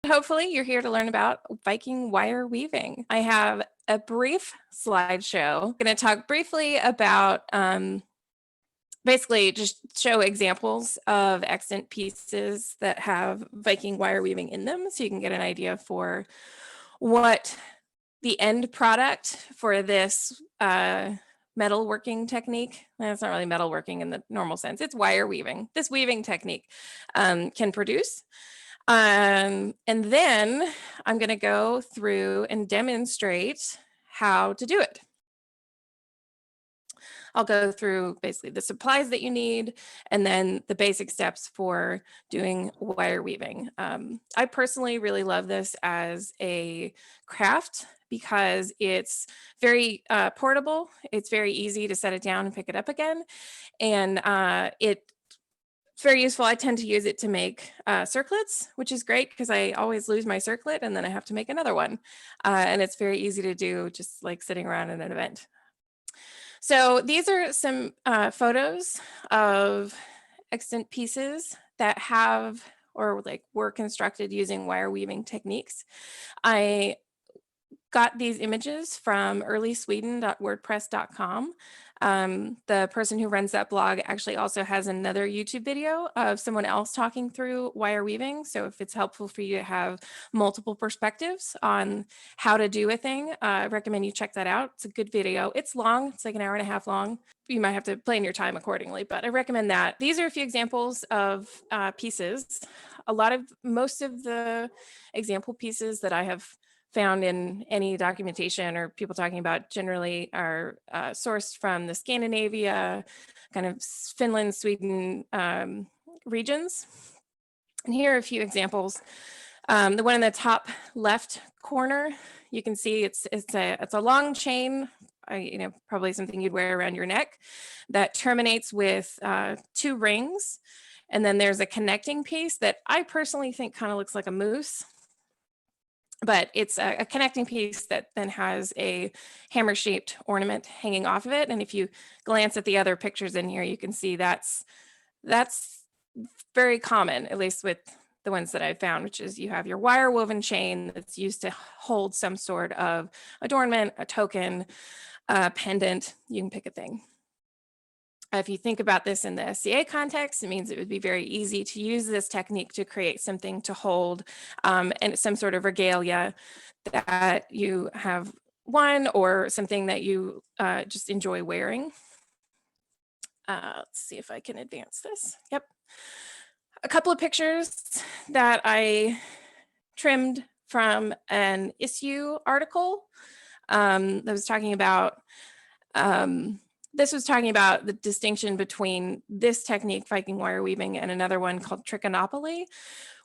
Hopefully you're here to learn about Viking wire weaving. I have a brief slideshow. I'm going to talk briefly about basically just show examples of extant pieces that have Viking wire weaving in them, so you can get an idea for what the end product for this metalworking technique, it's not really metalworking in the normal sense, it's wire weaving, this weaving technique can produce. And then I'm going to go through and demonstrate how to do it. I'll go through basically the supplies that you need and then the basic steps for doing wire weaving. I personally really love this as a craft because it's very portable. It's very easy to set it down and pick it up again. And it's very useful. I tend to use it to make circlets, which is great because I always lose my circlet and then I have to make another one. And it's very easy to do just like sitting around in an event. So these are some photos of extant pieces that have or like were constructed using wire weaving techniques. I got these images from earlysweden.wordpress.com. The person who runs that blog actually also has another YouTube video of someone else talking through wire weaving. So if it's helpful for you to have multiple perspectives on how to do a thing, I recommend you check that out. It's a good video. It's long, it's like an hour and a half long. You might have to plan your time accordingly, but I recommend that. These are a few examples of pieces. Most of the example pieces that I have found in any documentation or people talking about generally are sourced from the Scandinavia, kind of Finland, Sweden regions. And here are a few examples. The one in the top left corner, you can see it's a long chain, probably something you'd wear around your neck that terminates with 2 rings. And then there's a connecting piece that I personally think kind of looks like a moose. But it's a connecting piece that then has a hammer-shaped ornament hanging off of it. And if you glance at the other pictures in here, you can see that's very common, at least with the ones that I've found, which is you have your wire woven chain that's used to hold some sort of adornment, a token, a pendant, you can pick a thing. If you think about this in the SCA context, it means it would be very easy to use this technique to create something to hold and some sort of regalia that you have won or something that you just enjoy wearing. Let's see if I can advance this. Yep. A couple of pictures that I trimmed from an issue article that was talking about this was talking about the distinction between this technique, Viking wire weaving, and another one called trichinopoly,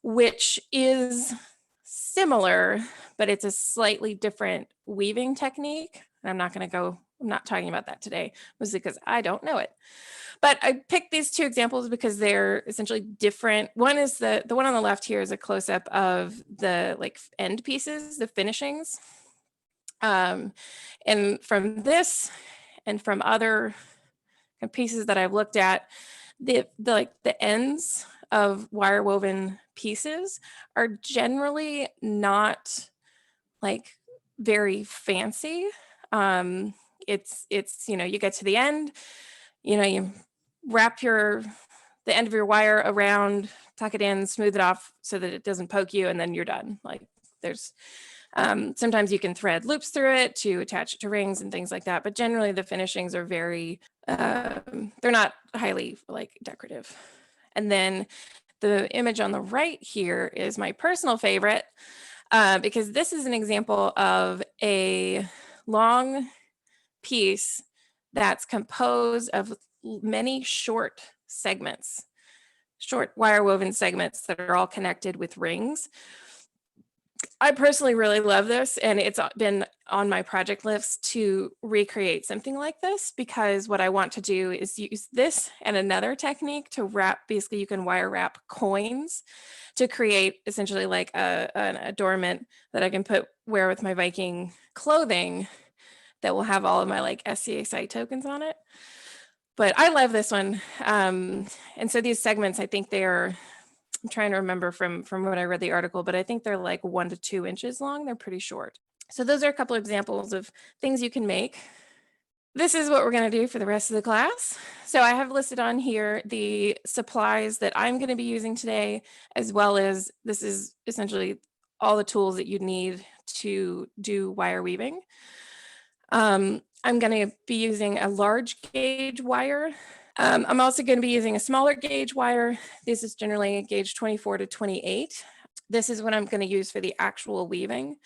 which is similar, but it's a slightly different weaving technique. And I'm not talking about that today, mostly because I don't know it. But I picked these 2 examples because they're essentially different. One is the one on the left here is a close-up of the like end pieces, the finishings. And from this, and from other pieces that I've looked at, the ends of wire woven pieces are generally not like very fancy. It's you get to the end, you wrap the end of your wire around, tuck it in, smooth it off so that it doesn't poke you, and then you're done. Like there's sometimes you can thread loops through it to attach it to rings and things like that, but generally the finishings are very, they're not highly like decorative. And then the image on the right here is my personal favorite because this is an example of a long piece that's composed of many short segments, short wire woven segments that are all connected with rings. I personally really love this, and it's been on my project list to recreate something like this because what I want to do is use this and another technique to wrap, basically you can wire wrap coins to create essentially like an adornment that I can wear with my Viking clothing that will have all of my like SCA site tokens on it. But I love this one. And so these segments, I think they're I'm trying to remember from when I read the article, but I think they're like 1 to 2 inches long. They're pretty short. So those are a couple of examples of things you can make. This is what we're going to do for the rest of the class. So I have listed on here the supplies that I'm going to be using today, as well as this is essentially all the tools that you need to do wire weaving. I'm going to be using a large gauge wire. I'm also going to be using a smaller gauge wire. This is generally gauge 24 to 28. This is what I'm going to use for the actual weaving.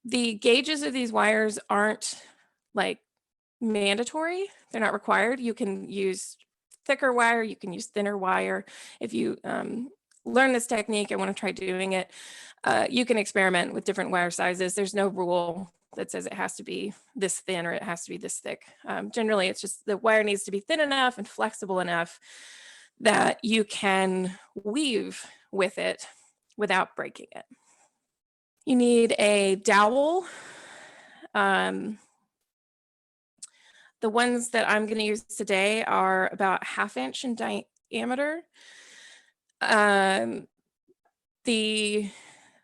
The gauges of these wires aren't like mandatory. They're not required. You can use thicker wire, you can use thinner wire. If you learn this technique and want to try doing it, you can experiment with different wire sizes. There's no rule that says it has to be this thin or it has to be this thick. Generally, it's just the wire needs to be thin enough and flexible enough that you can weave with it without breaking it. You need a dowel. The ones that I'm going to use today are about 1/2 inch in diameter. The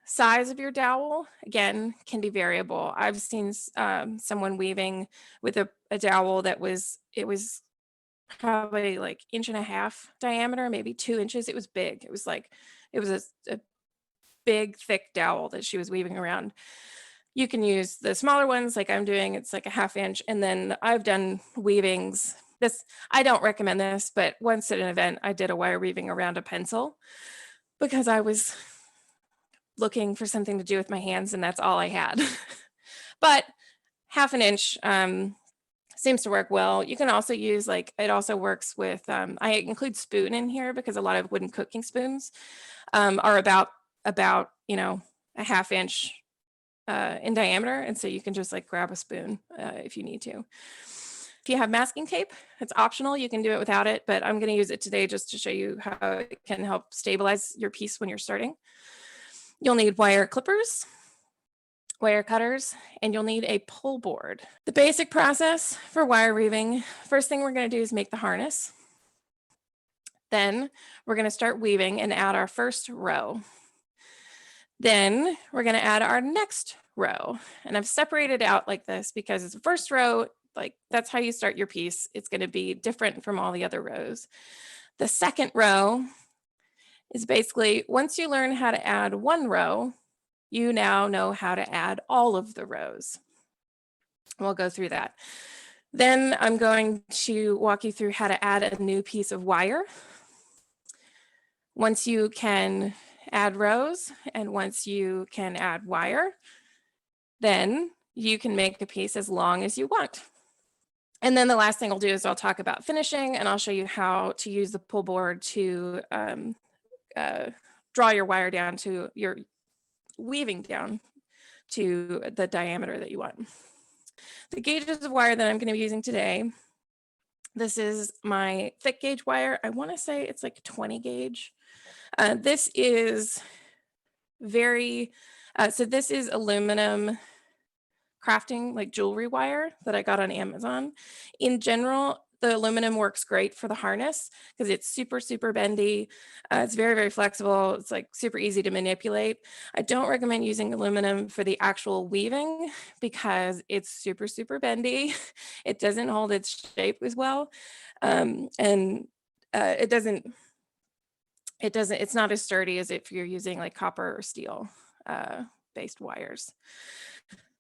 size of your dowel, again, can be variable. I've seen someone weaving with a dowel that was probably like 1.5 inch diameter, maybe 2 inches. It was big. It was a big, thick dowel that she was weaving around. You can use the smaller ones like I'm doing. It's like a 1/2 inch. And then I've done weavings. I don't recommend this, but once at an event, I did a wire weaving around a pencil because I was looking for something to do with my hands and that's all I had. But 1/2 inch seems to work well. You can also use it also works with, I include spoon in here because a lot of wooden cooking spoons are about, a 1/2 inch in diameter. And so you can just grab a spoon if you need to. If you have masking tape, it's optional. You can do it without it, but I'm going to use it today just to show you how it can help stabilize your piece when you're starting. You'll need wire clippers, wire cutters, and you'll need a pull board. The basic process for wire weaving, first thing we're going to do is make the harness. Then we're going to start weaving and add our first row. Then we're going to add our next row. And I've separated out like this because it's the first row, that's how you start your piece. It's going to be different from all the other rows. The second row is basically once you learn how to add one row, you now know how to add all of the rows. We'll go through that. Then I'm going to walk you through how to add a new piece of wire. Once you can add rows and once you can add wire, then you can make a piece as long as you want. And then the last thing I'll do is I'll talk about finishing and I'll show you how to use the pull board to draw your wire down to your weaving down to the diameter that you want. The gauges of wire that I'm going to be using today, this is my thick gauge wire. I want to say it's like 20 gauge. This is so this is aluminum crafting, jewelry wire that I got on Amazon. In general, the aluminum works great for the harness because it's super, super bendy. It's very, very flexible. It's super easy to manipulate. I don't recommend using aluminum for the actual weaving because it's super, super bendy. It doesn't hold its shape as well. It's not as sturdy as if you're using copper or steel based wires.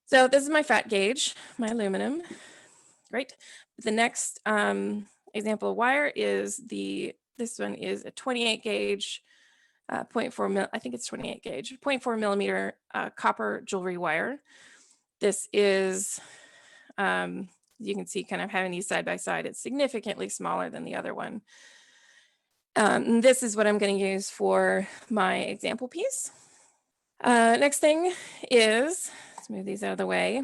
So this is my fat gauge, my aluminum. Great. The next example of wire is this one is a 28 gauge, 0.4 I think it's 28 gauge, 0.4 millimeter copper jewelry wire. This is, you can see kind of having these side by side, it's significantly smaller than the other one. This is what I'm going to use for my example piece. Next thing is, let's move these out of the way,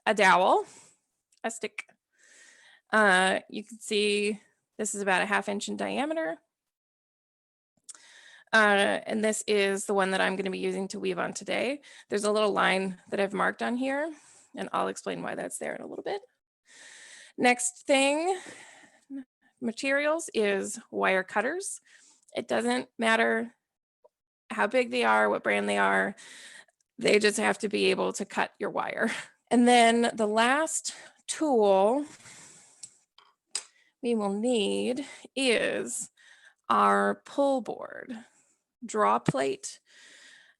a dowel, a stick. You can see this is about a 1/2 inch in diameter. And this is the one that I'm going to be using to weave on today. There's a little line that I've marked on here, and I'll explain why that's there in a little bit. Next thing, materials is wire cutters. It doesn't matter how big they are, what brand they are. They just have to be able to cut your wire. And then the last tool we will need is our pull board, draw plate,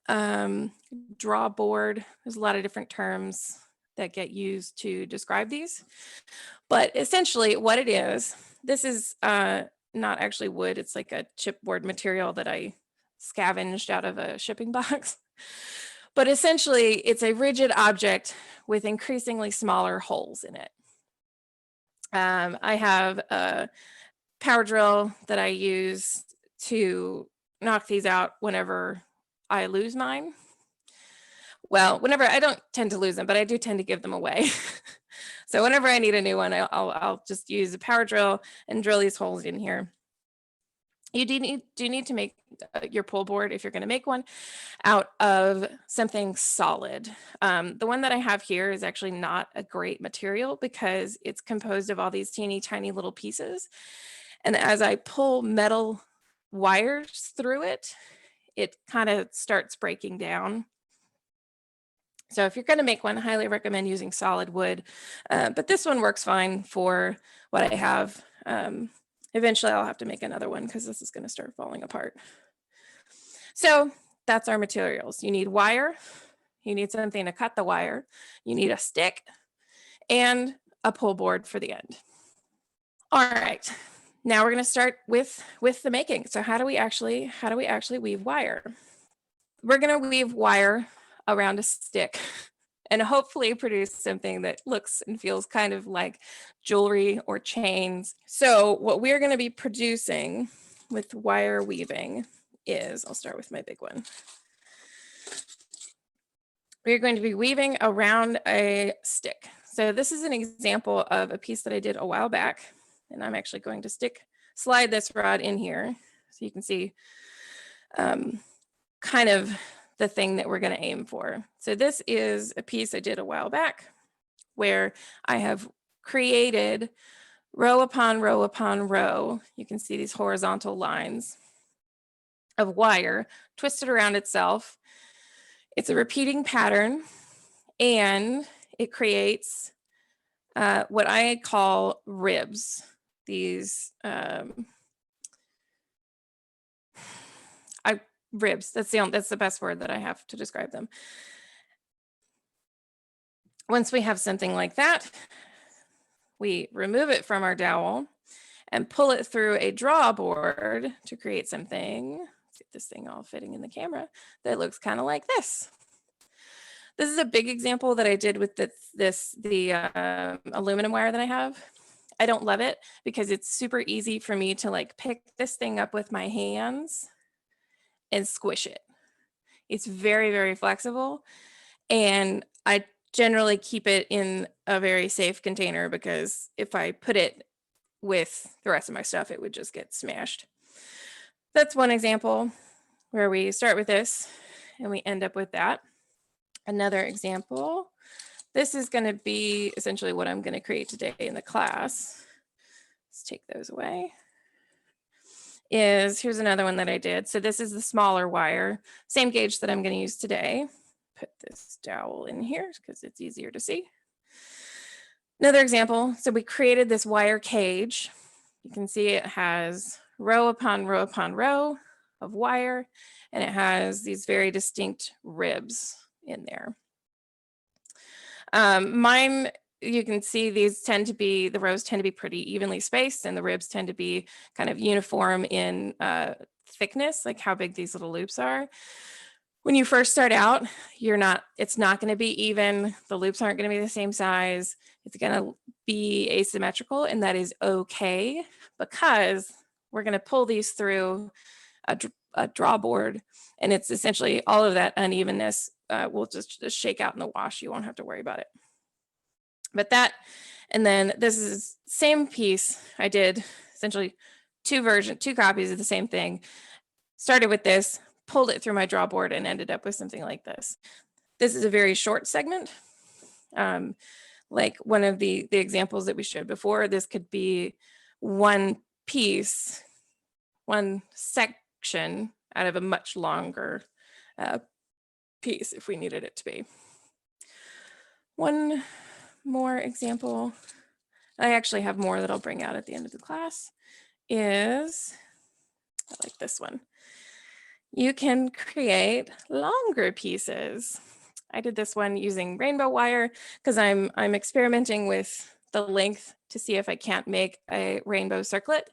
draw board. There's a lot of different terms that get used to describe these. But essentially what it is, this is not actually wood, it's like a chipboard material that I scavenged out of a shipping box. But essentially it's a rigid object with increasingly smaller holes in it. I have a power drill that I use to knock these out whenever I lose mine. Well, whenever I don't tend to lose them, but I do tend to give them away. So whenever I need a new one, I'll just use a power drill and drill these holes in here. You do need to make your pull board, if you're going to make one, out of something solid. The one that I have here is actually not a great material because it's composed of all these teeny tiny little pieces. And as I pull metal wires through it, it kind of starts breaking down. So if you're going to make one, I highly recommend using solid wood, but this one works fine for what I have. Eventually I'll have to make another one because this is going to start falling apart. So that's our materials. You need wire, you need something to cut the wire, you need a stick, and a pull board for the end. All right, now we're going to start with the making. So how do we actually weave wire? We're going to weave wire around a stick and hopefully produce something that looks and feels kind of like jewelry or chains. So what we're going to be producing with wire weaving is, I'll start with my big one. We're going to be weaving around a stick. So this is an example of a piece that I did a while back, and I'm actually going to slide this rod in here so you can see kind of the thing that we're going to aim for. So this is a piece I did a while back where I have created row upon row upon row. You can see these horizontal lines of wire twisted around itself. It's a repeating pattern, and it creates what I call ribs. These ribs, that's the best word that I have to describe them. Once we have something like that, we remove it from our dowel and pull it through a draw board to create something. Let's get this thing all fitting in the camera that looks kind of like this. This is a big example that I did with the aluminum wire that I have. I don't love it because it's super easy for me to like pick this thing up with my hands and squish it. It's very, very flexible. And I generally keep it in a very safe container because if I put it with the rest of my stuff, it would just get smashed. That's one example where we start with this and we end up with that. Another example, this is going to be essentially what I'm going to create today in the class. Let's take those away. Here's another one that I did. So this is the smaller wire, same gauge that I'm going to use today. Put this dowel in here because it's easier to see. Another example, so we created this wire cage. You can see it has row upon row upon row of wire, and it has these very distinct ribs in there. Mine, you can see the rows tend to be pretty evenly spaced, and the ribs tend to be kind of uniform in thickness, like how big these little loops are. When you first start out, it's not going to be even. The loops aren't going to be the same size. It's going to be asymmetrical, and that is okay because we're going to pull these through a draw board, and it's essentially all of that unevenness will just shake out in the wash. You won't have to worry about it. But that, and then this is the same piece. I did essentially two copies of the same thing. Started with this, pulled it through my draw board, and ended up with something like this. This is a very short segment. Like one of the examples that we showed before, this could be one piece, one section out of a much longer piece if we needed it to be. One more example, I actually have more that I'll bring out at the end of the class, is, I like this one. You can create longer pieces. I did this one using rainbow wire because I'm experimenting with the length to see if I can't make a rainbow circlet.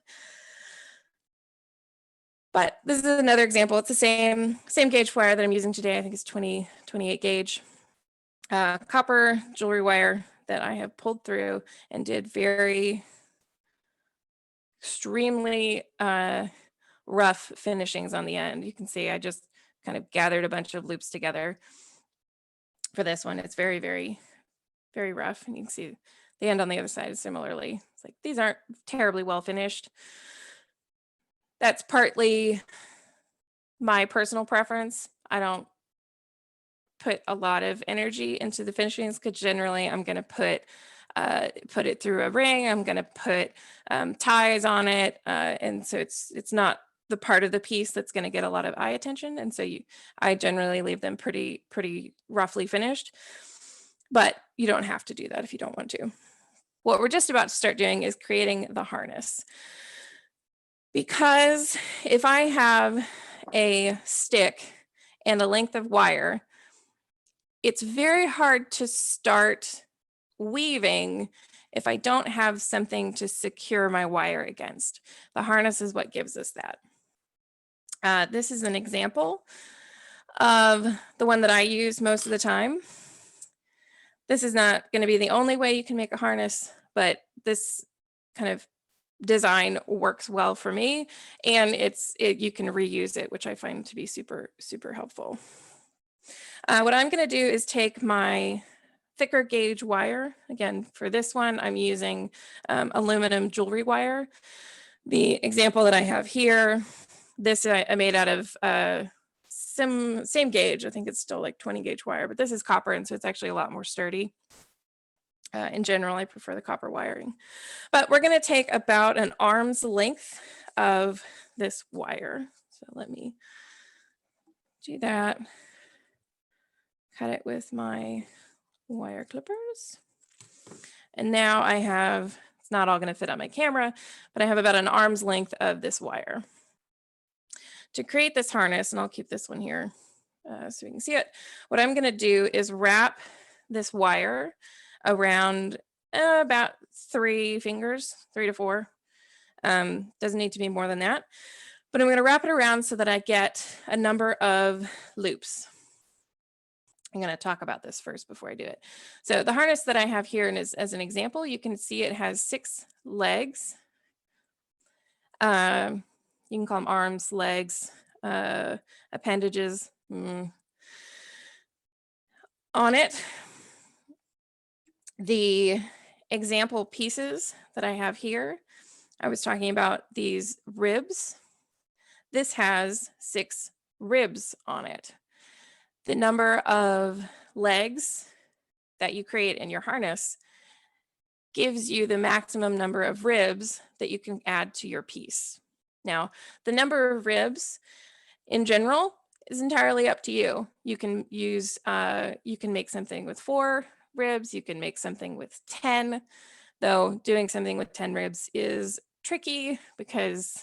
But this is another example. It's the same gauge wire that I'm using today. I think it's 28 gauge. Copper jewelry wire that I have pulled through and did very extremely rough finishings on the end. You can see I just kind of gathered a bunch of loops together for this one. It's very, very, very rough. And you can see the end on the other side is similarly. It's like these aren't terribly well finished. That's partly my personal preference. I don't put a lot of energy into the finishings because generally I'm going to put it through a ring. I'm going to put ties on it, and so it's not the part of the piece that's going to get a lot of eye attention. And so I generally leave them pretty roughly finished, but you don't have to do that if you don't want to. What we're just about to start doing is creating the harness. Because if I have a stick and a length of wire, it's very hard to start weaving if I don't have something to secure my wire against. The harness is what gives us that. This is an example of the one that I use most of the time. This is not going to be the only way you can make a harness, but this kind of design works well for me, and you can reuse it, which I find to be super helpful. What I'm going to do is take my thicker gauge wire. Again, for this one, I'm using aluminum jewelry wire. The example that I have here, this I made out of same gauge. I think it's still like 20 gauge wire, but this is copper, and so it's actually a lot more sturdy. In general, I prefer the copper wiring. But we're going to take about an arm's length of this wire. So let me do that. Cut it with my wire clippers. And now I have, it's not all going to fit on my camera, but I have about an arm's length of this wire. To create this harness, and I'll keep this one here so we can see it, what I'm going to do is wrap this wire around about 3 fingers, 3 to 4. Doesn't need to be more than that, but I'm going to wrap it around so that I get a number of loops. I'm going to talk about this first before I do it. So the harness that I have here, and as an example, you can see it has 6 legs. You can call them arms, legs, appendages on it. The example pieces that I have here, I was talking about these ribs. This has 6 ribs on it. The number of legs that you create in your harness gives you the maximum number of ribs that you can add to your piece. Now, the number of ribs in general is entirely up to you. You can make something with 4 ribs, you can make something with 10, though doing something with 10 ribs is tricky because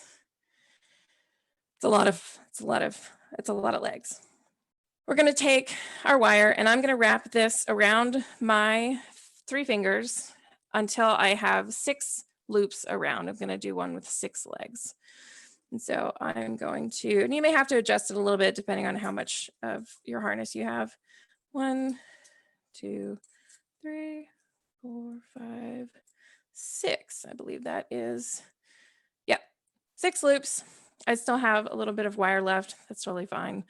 it's a lot of legs. We're going to take our wire, and I'm going to wrap this around my 3 fingers until I have 6 loops around. I'm going to do one with 6 legs. And so I'm going to, and you may have to adjust it a little bit depending on how much of your harness you have. 1, 2, 3, 4, 5, 6. I believe that is, yeah, 6 loops. I still have a little bit of wire left. That's totally fine.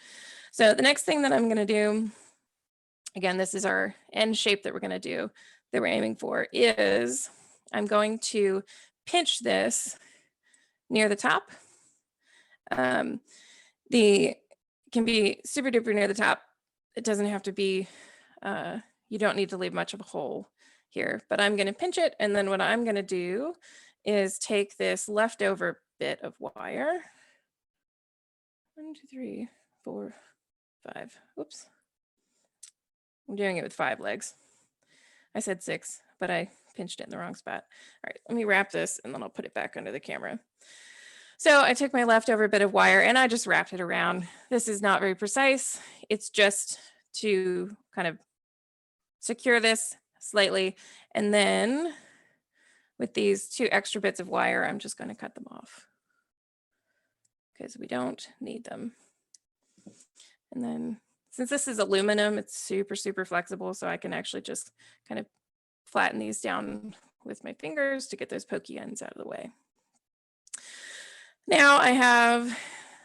So the next thing that I'm going to do, again, this is our end shape that we're going to do, that we're aiming for, is I'm going to pinch this near the top. The can be super duper near the top. It doesn't have to be, you don't need to leave much of a hole here, but I'm going to pinch it. And then what I'm going to do is take this leftover bit of wire 1, 2, 3, 4, 5. Oops. I'm doing it with 5 legs. I said 6, but I pinched it in the wrong spot. All right, let me wrap this and then I'll put it back under the camera. So I took my leftover bit of wire and I just wrapped it around. This is not very precise. It's just to kind of secure this slightly. And then with these 2 extra bits of wire, I'm just going to cut them off because we don't need them. And then since this is aluminum, it's super, super flexible. So I can actually just kind of flatten these down with my fingers to get those pokey ends out of the way. Now I have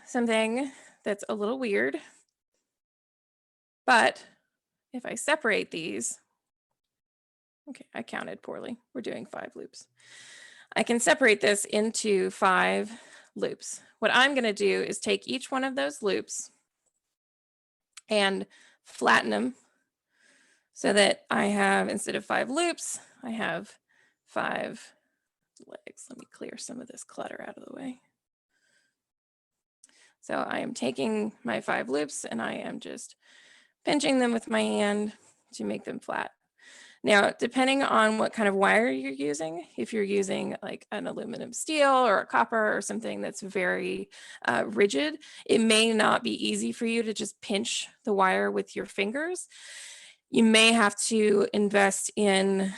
something that's a little weird, but if I separate these, okay, I counted poorly. We're doing 5 loops. I can separate this into 5 loops. What I'm going to do is take each one of those loops and flatten them so that I have, instead of 5 loops, I have 5 legs. Let me clear some of this clutter out of the way. So I am taking my 5 loops and I am just pinching them with my hand to make them flat. Now, depending on what kind of wire you're using, if you're using like an aluminum steel or a copper or something that's very rigid, it may not be easy for you to just pinch the wire with your fingers. You may have to invest in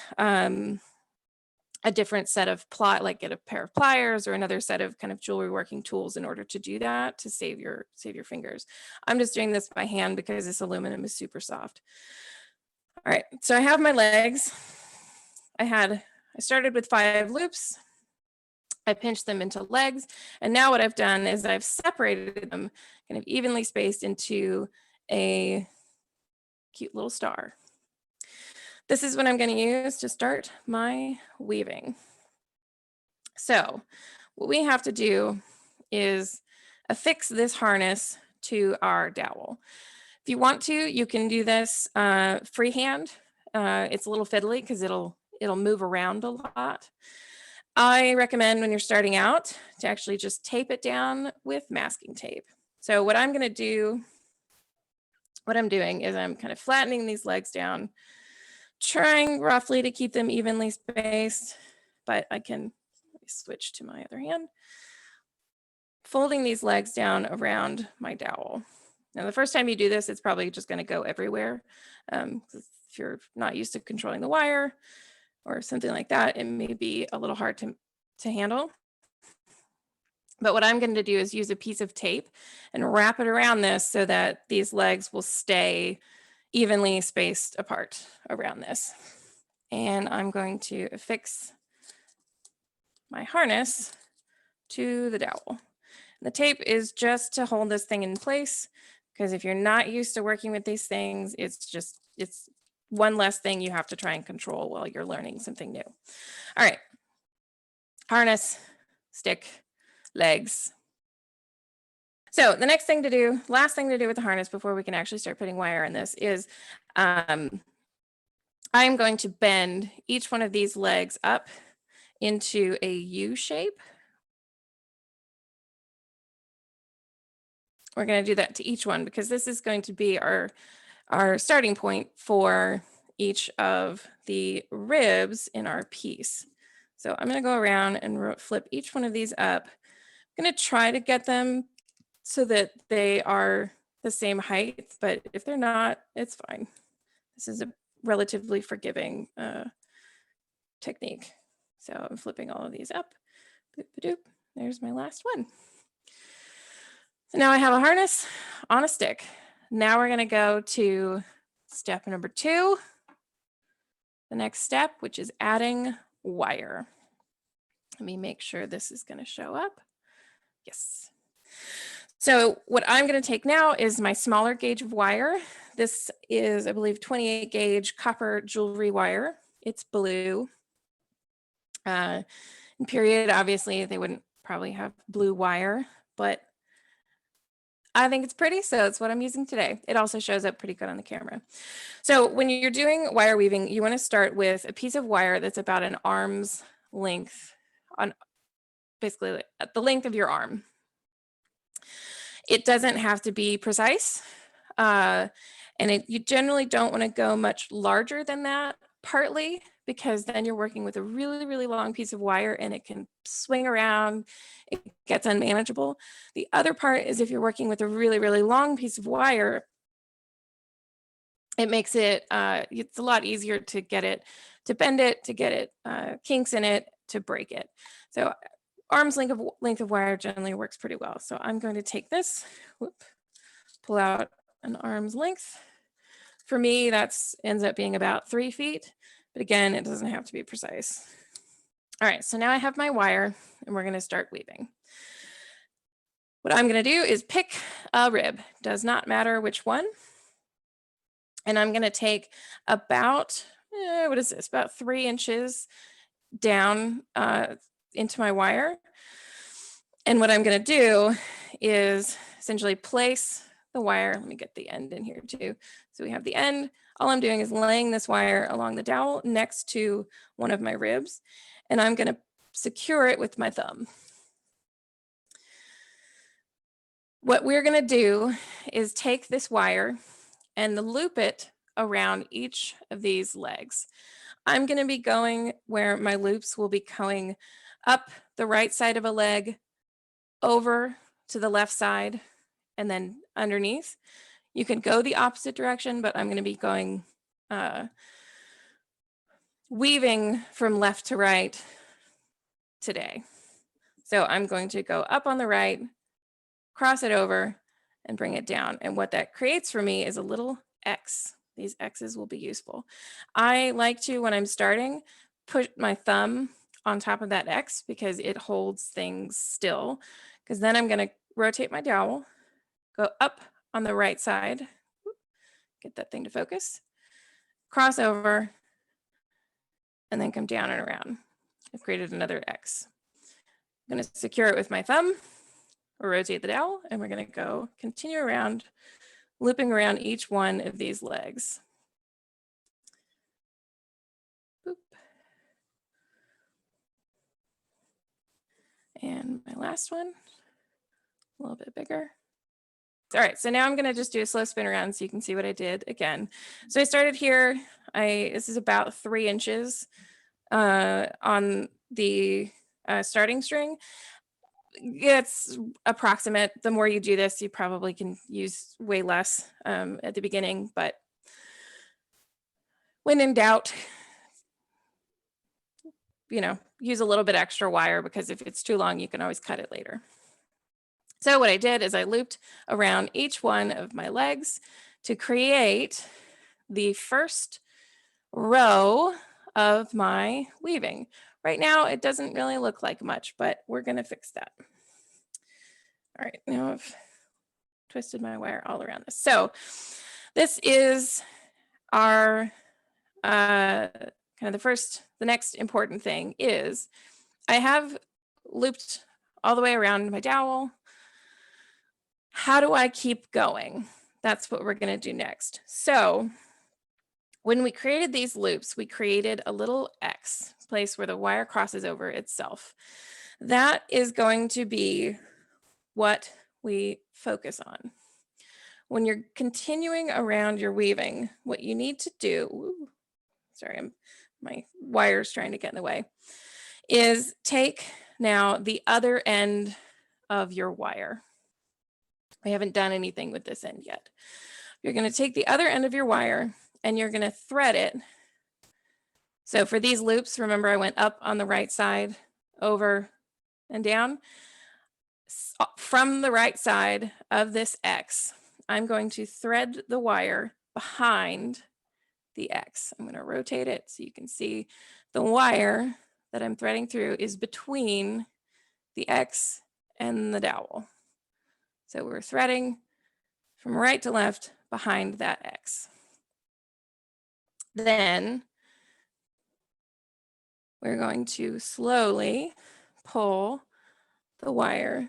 a different set of like get a pair of pliers or another set of kind of jewelry working tools in order to do that, to save your fingers. I'm just doing this by hand because this aluminum is super soft. All right, so I have my legs. I started with 5 loops. I pinched them into legs. And now what I've done is I've separated them kind of evenly spaced into a cute little star. This is what I'm going to use to start my weaving. So what we have to do is affix this harness to our dowel. If you want to, you can do this freehand. It's a little fiddly because it'll move around a lot. I recommend when you're starting out to actually just tape it down with masking tape. So what I'm doing is I'm kind of flattening these legs down, trying roughly to keep them evenly spaced, but I can switch to my other hand, folding these legs down around my dowel. Now, the first time you do this, it's probably just going to go everywhere. If you're not used to controlling the wire or something like that, it may be a little hard to handle. But what I'm going to do is use a piece of tape and wrap it around this so that these legs will stay evenly spaced apart around this. And I'm going to affix my harness to the dowel. The tape is just to hold this thing in place, because if you're not used to working with these things, it's one less thing you have to try and control while you're learning something new. All right, harness, stick, legs. So the last thing to do with the harness before we can actually start putting wire in this is I'm going to bend each one of these legs up into a U shape. We're going to do that to each one because this is going to be our starting point for each of the ribs in our piece. So I'm going to go around and flip each one of these up. I'm going to try to get them so that they are the same height, but if they're not, it's fine. This is a relatively forgiving technique. So I'm flipping all of these up. Boop-a-doop. There's my last one. So now I have a harness on a stick. Now we're going to go to step number 2, the next step, which is adding wire. Let me make sure this is going to show up. Yes. So what I'm going to take now is my smaller gauge of wire. This is, I believe, 28 gauge copper jewelry wire. It's blue. In period, obviously, they wouldn't probably have blue wire, but I think it's pretty, so it's what I'm using today. It also shows up pretty good on the camera. So when you're doing wire weaving, you want to start with a piece of wire that's about an arm's length, on basically at the length of your arm. It doesn't have to be precise. And you generally don't want to go much larger than that, partly because then you're working with a really, really long piece of wire and it can swing around, it gets unmanageable. The other part is if you're working with a really, really long piece of wire, it makes it, it's a lot easier to get it, to bend it, to get it kinks in it, to break it. So arm's length of wire generally works pretty well. So I'm going to take this, pull out an arm's length. For me, that's ends up being about 3 feet, but again, it doesn't have to be precise. All right, so now I have my wire and we're gonna start weaving. What I'm gonna do is pick a rib, does not matter which one. And I'm gonna take about, what is this, about 3 inches down into my wire. And what I'm gonna do is essentially place the wire. Let me get the end in here too. So we have the end. All I'm doing is laying this wire along the dowel next to one of my ribs, and I'm gonna secure it with my thumb. What we're gonna do is take this wire and loop it around each of these legs. I'm gonna be going where my loops will be going up the right side of a leg, over to the left side, and then underneath. You can go the opposite direction, but I'm going to be going weaving from left to right today. So I'm going to go up on the right, cross it over, and bring it down. And what that creates for me is a little X. These X's will be useful. I like to, when I'm starting, put my thumb on top of that X because it holds things still. Because then I'm going to rotate my dowel, go up on the right side, get that thing to focus, cross over, and then come down and around. I've created another X. I'm going to secure it with my thumb, or rotate the dowel, and we're going to go continue around, looping around each one of these legs. Boop. And my last one, a little bit bigger. All right, so now I'm gonna just do a slow spin around so you can see what I did again. So I started here, this is about 3 inches on the starting string. It's approximate. The more you do this, you probably can use way less at the beginning, but when in doubt, use a little bit extra wire because if it's too long, you can always cut it later. So what I did is I looped around each one of my legs to create the first row of my weaving. Right now, it doesn't really look like much, but we're gonna fix that. All right, now I've twisted my wire all around this. So this is our, kind of the next important thing is I have looped all the way around my dowel. How do I keep going? That's what we're going to do next. So when we created these loops, we created a little X place where the wire crosses over itself. That is going to be what we focus on. When you're continuing around your weaving, what you need to do, my wire's trying to get in the way, is take now the other end of your wire. We haven't done anything with this end yet. You're going to take the other end of your wire and you're going to thread it. So for these loops, remember I went up on the right side, over and down. From the right side of this X, I'm going to thread the wire behind the X. I'm going to rotate it so you can see the wire that I'm threading through is between the X and the dowel. So we're threading from right to left behind that X. Then we're going to slowly pull the wire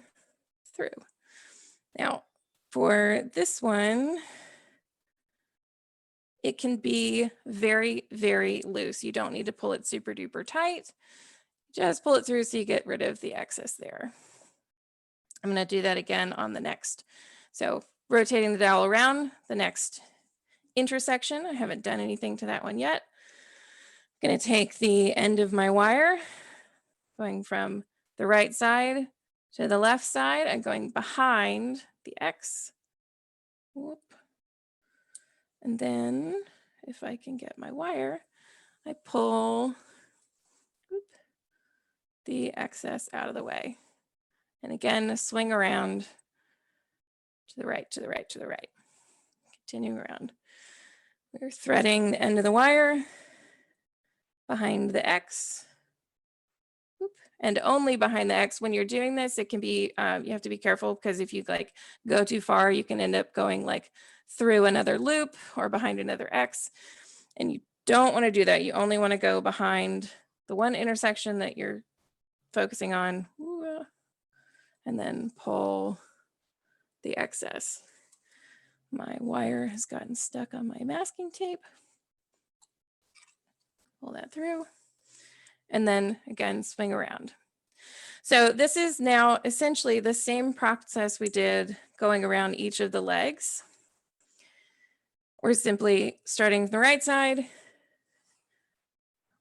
through. Now, for this one, it can be very, very loose. You don't need to pull it super duper tight. Just pull it through so you get rid of the excess there. I'm going to do that again on the next. So rotating the dowel around the next intersection. I haven't done anything to that one yet. I'm going to take the end of my wire, going from the right side to the left side. I'm going behind the X. Whoop. And then if I can get my wire, I pull the excess out of the way. And again, swing around to the right, to the right, to the right. Continue around. We're threading the end of the wire behind the X. And only behind the X. When you're doing this, it can be, you have to be careful because if you like go too far, you can end up going like through another loop or behind another X. And you don't want to do that. You only want to go behind the one intersection that you're focusing on, and then pull the excess. My wire has gotten stuck on my masking tape. Pull that through, and then again, swing around. So this is now essentially the same process we did going around each of the legs. We're simply starting from the right side,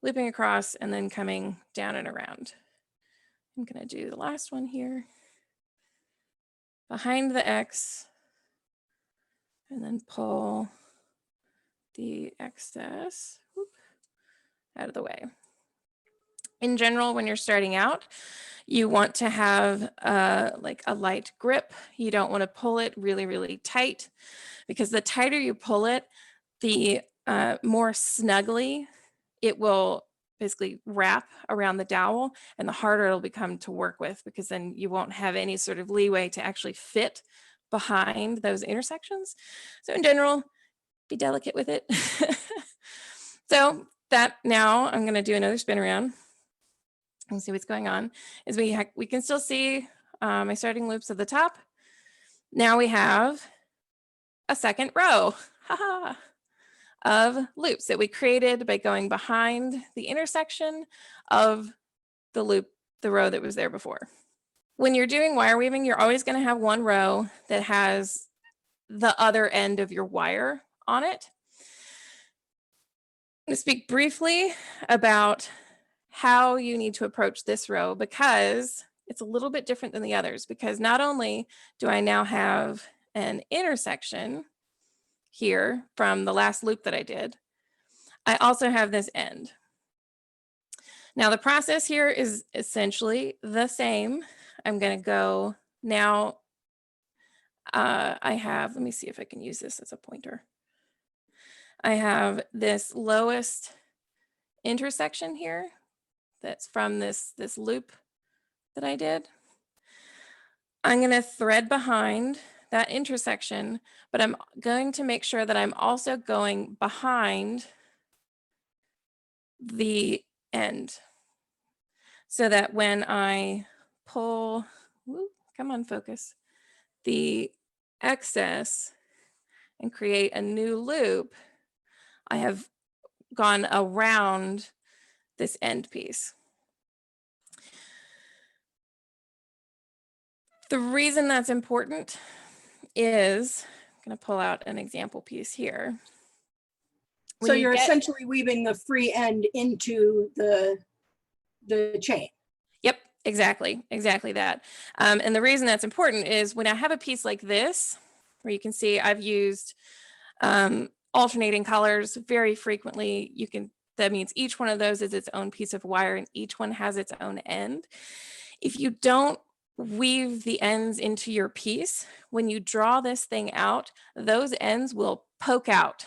looping across, and then coming down and around. I'm going to do the last one here. Behind the X, and then pull the excess out of the way. In general, when you're starting out, you want to have like a light grip. You don't want to pull it really, really tight, because the tighter you pull it, the more snugly it will basically wrap around the dowel, and the harder it'll become to work with, because then you won't have any sort of leeway to actually fit behind those intersections. So in general, be delicate with it. So that now I'm going to do another spin around and see what's going on. Is we can still see my starting loops at the top. Now we have a second row of loops that we created by going behind the intersection of the loop, the row that was there before. When you're doing wire weaving, you're always going to have one row that has the other end of your wire on it. I'm going to speak briefly about how you need to approach this row, because it's a little bit different than the others, because not only do I now have an intersection here from the last loop that I did, I also have this end. Now the process here is essentially the same. I'm going to go now. I have, let me see if I can use this as a pointer. I have this lowest intersection here that's from this loop that I did. I'm going to thread behind that intersection, but I'm going to make sure that I'm also going behind the end, so that when I pull, come on, focus, the excess and create a new loop, I have gone around this end piece. The reason that's important is, I'm going to pull out an example piece here. So you're essentially weaving the free end into the chain. Yep, exactly that. And the reason that's important is when I have a piece like this, where you can see I've used alternating colors very frequently. That means each one of those is its own piece of wire, and each one has its own end. If you don't weave the ends into your piece, when you draw this thing out, those ends will poke out.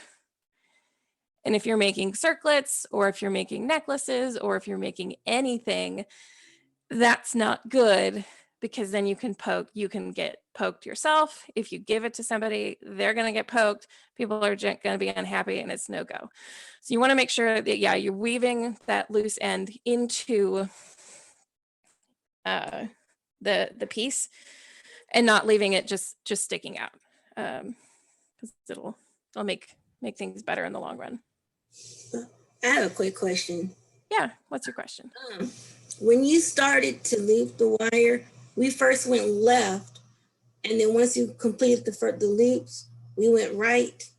And if you're making circlets, or if you're making necklaces, or if you're making anything, that's not good, because then you can get poked yourself. If you give it to somebody, they're going to get poked. People are going to be unhappy, and it's no go. So you want to make sure that, yeah, you're weaving that loose end into the piece, and not leaving it just sticking out, because it'll make things better in the long run. I have a quick question. Yeah, what's your question? When you started to loop the wire, we first went left, and then once you completed the loops, we went right.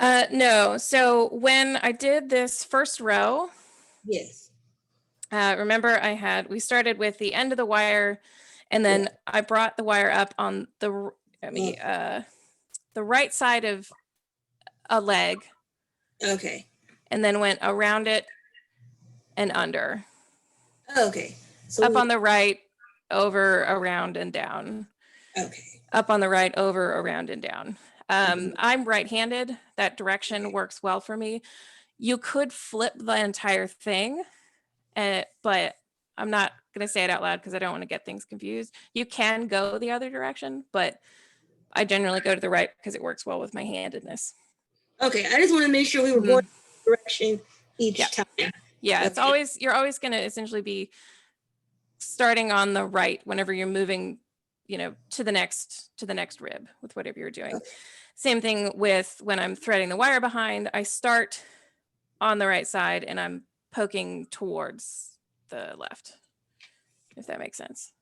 No, so when I did this first row, Yes. remember we started with the end of the wire, and then I brought the wire up on the right side of a leg. Okay. And then went around it and under. Okay. So up on the right, over, around, and down. Okay. Up on the right, over, around, and down. I'm right-handed. That direction works well for me. You could flip the entire thing, but I'm not going to say it out loud because I don't want to get things confused. You can go the other direction, but I generally go to the right because it works well with my handedness. Okay, I just want to make sure we were going direction each time. Yeah, it's always, you're always going to essentially be starting on the right whenever you're moving, to the next rib with whatever you're doing. Okay. Same thing with when I'm threading the wire behind, I start on the right side and I'm poking towards the left, if that makes sense.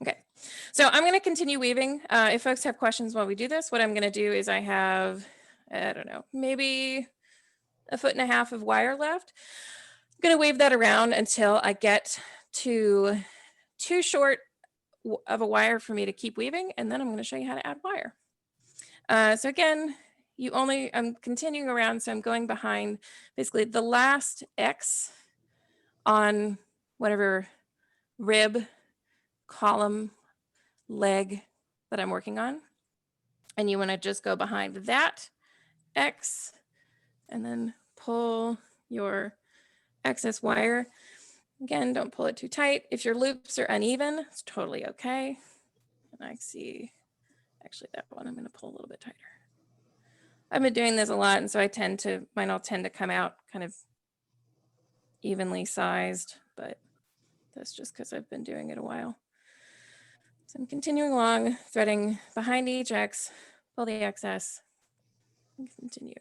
Okay, so I'm going to continue weaving. If folks have questions while we do this, what I'm going to do is I have, I don't know, maybe 1.5 feet of wire left. I'm going to weave that around until I get to too short of a wire for me to keep weaving, and then I'm going to show you how to add wire. So again, I'm continuing around, so I'm going behind basically the last X on whatever rib, column, leg that I'm working on. And you want to just go behind that X and then pull your excess wire. Again, don't pull it too tight. If your loops are uneven, it's totally okay. And I see, actually that one I'm going to pull a little bit tighter. I've been doing this a lot, and so mine all tend to come out kind of evenly sized, but that's just because I've been doing it a while. So I'm continuing along, threading behind each X, pull the excess, and continue.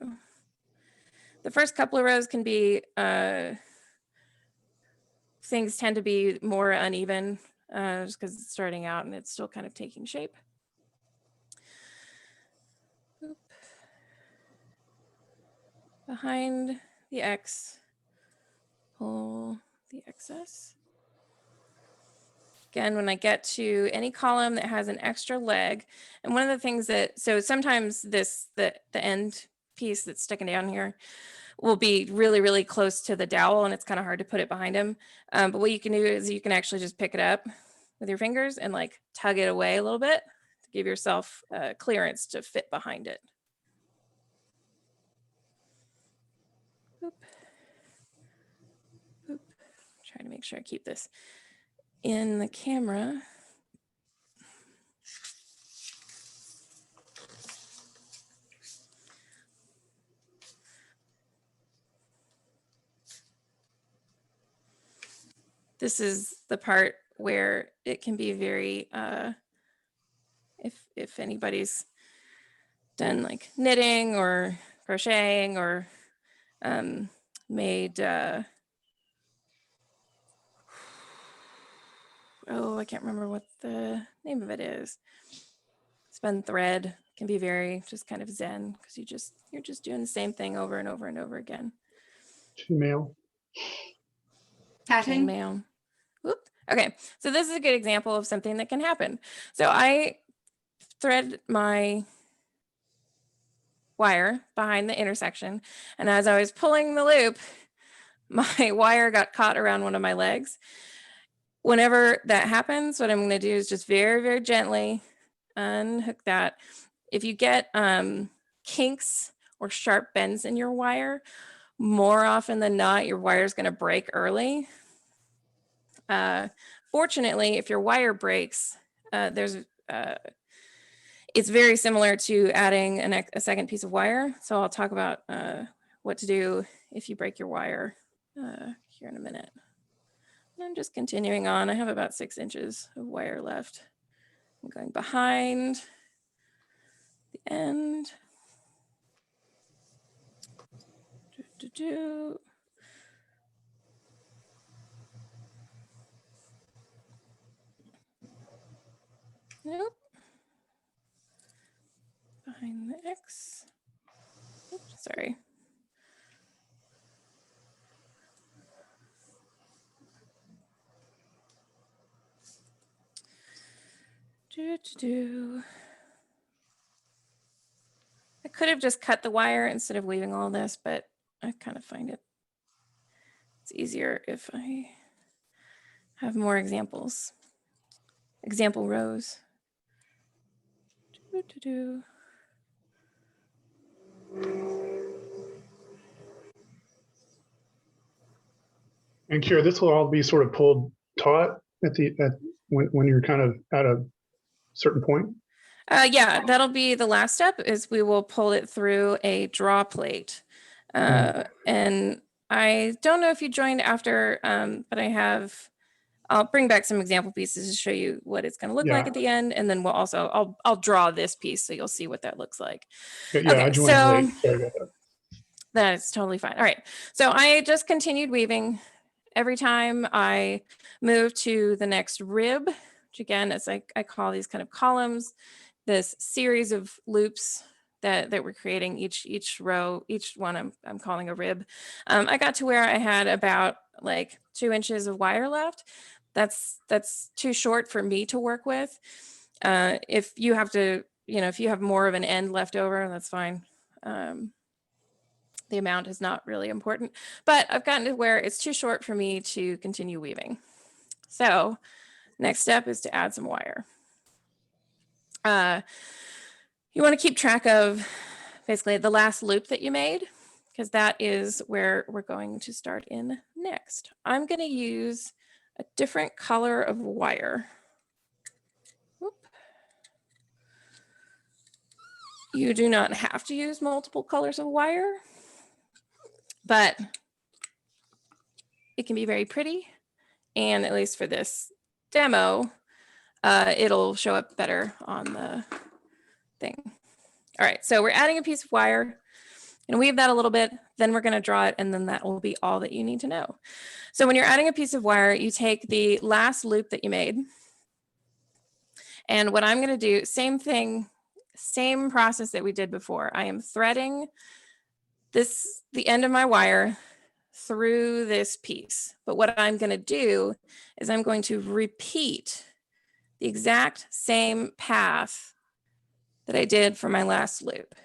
The first couple of rows can be, things tend to be more uneven just because it's starting out and it's still kind of taking shape. Oop. Behind the X, pull the excess. Again, when I get to any column that has an extra leg, and one of the things so sometimes the end piece that's sticking down here will be really, really close to the dowel and it's kind of hard to put it behind him. But what you can do is you can actually just pick it up with your fingers and like tug it away a little bit to give yourself clearance to fit behind it. Oop. Oop. Trying to make sure I keep this in the camera. This is the part where it can be very, if anybody's done like knitting or crocheting or made, I can't remember what the name of it is. Spun thread can be very just kind of zen because you're just doing the same thing over and over and over again. Chainmail. Tatting. Chainmail. Whoop. Okay, so this is a good example of something that can happen. So I thread my wire behind the intersection, and as I was pulling the loop, my wire got caught around one of my legs. Whenever that happens, what I'm going to do is just very, very gently unhook that. If you get kinks or sharp bends in your wire, more often than not, your wire is going to break early. Fortunately, if your wire breaks, it's very similar to adding a second piece of wire. So I'll talk about what to do if you break your wire here in a minute. And I'm just continuing on. I have about 6 inches of wire left. I'm going behind the end. Nope. Behind the X. Oops, sorry. I could have just cut the wire instead of weaving all this, but I kind of find it's easier if I have more examples. Example rows. And Kira, this will all be sort of pulled taut when you're kind of at a certain point. Yeah, that'll be the last step is we will pull it through a draw plate. And I don't know if you joined after, but I'll bring back some example pieces to show you what it's going to look like at the end. And then we'll also, I'll draw this piece so you'll see what that looks like. Yeah, okay, I joined late. Sorry about that. That's totally fine. All right. So I just continued weaving. Every time I move to the next rib, which again, is like I call these kind of columns, this series of loops that we're creating each row, each one I'm calling a rib. I got to where I had about like 2 inches of wire left. That's too short for me to work with. If you have to, if you have more of an end left over, that's fine. The amount is not really important, but I've gotten to where it's too short for me to continue weaving. So next step is to add some wire. You want to keep track of basically the last loop that you made, because that is where we're going to start in next. I'm going to use a different color of wire. Whoop. You do not have to use multiple colors of wire, but it can be very pretty. And at least for this demo, it'll show up better on the thing. All right, so we're adding a piece of wire and weave that a little bit, then we're gonna draw it, and then that will be all that you need to know. So when you're adding a piece of wire, you take the last loop that you made, and what I'm gonna do, same thing, same process that we did before. I am threading the end of my wire through this piece. But what I'm going to do is I'm going to repeat the exact same path that I did for my last loop.